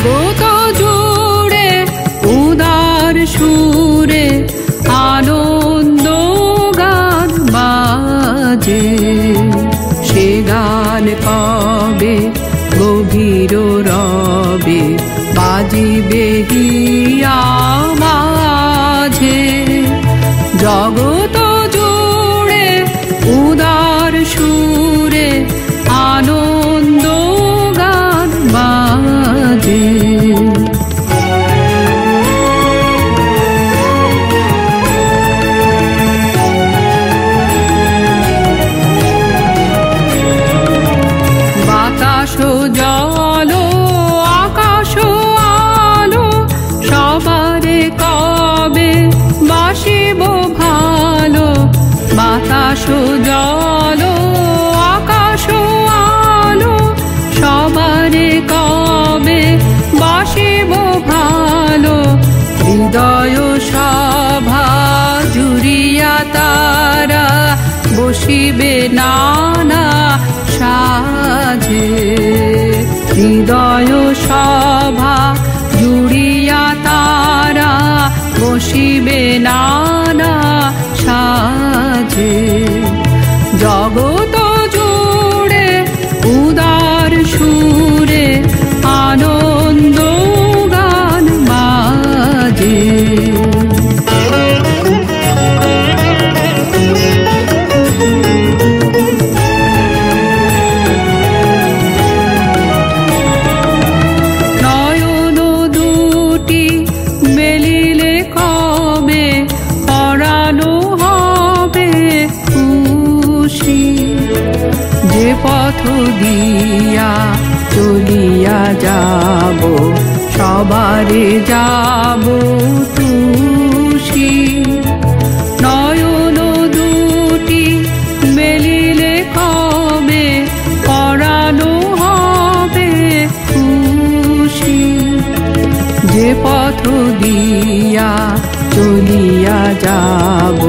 জগত জুড়ে উদার সুরে আনন্দ গান বাজে। সে গান কবে গভীর রবে বাজিবে হিয়া মাঝে। জগত জুড়ে উদার সুরে আনন্দ গান বাজে। বাতাস জল আকাশ আলো সবারে কবে বাসিব ভালো। বাতাস জল আকাশ আলো সবারে কবে বাসিব ভালো। হৃদয় সভা জুড়িয়া তারা বসিবে নানা সাজে। হৃদয় সভা জুড়িয়া তারা বসিবে নানা সাজে। জগত জুড়ে উদার সুরে আনন্দ গান বাজে। নয়ন দুটি মেলিলে কবে পরানো হবে খুশি। যে পথ দিয়া চলিয়া যাব সবারে যাব খুশি। নয়ন দুটি মেলিলে কবে পরানো হবে খুশি। যে পথ দিয়া চলিয়া যাব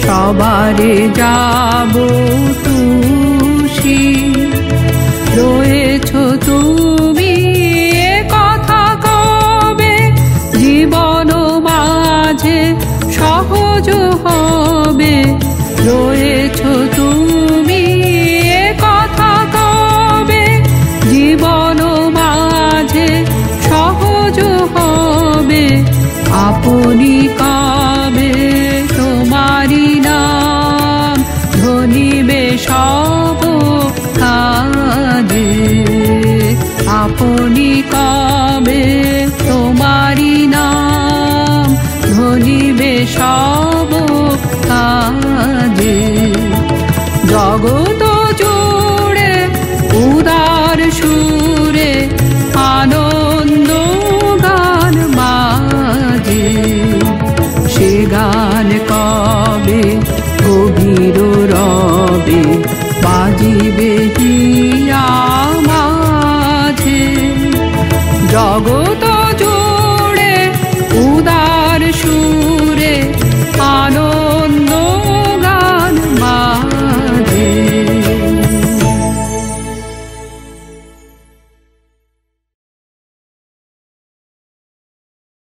সবারে যাব খুশি। রয়েছ তুমি এ কথা কবে জীবন মাঝে সহজ হবে। রয়েছ তুমি এ কথা কবে জীবন মাঝে সহজ হবে। আপনি কবে তোমারি নাম ধনিবে সব কাজে। আপনি কবে তোমারি নাম ধনিবে সব কাজে। জগত জুড়ে উদার সুরে আনন্দ গান বাজে। সে গান কবে গভীর রবে বাজিবে হিয়া মাঝে। জগত জুড়ে উদার সুরে আনন্দ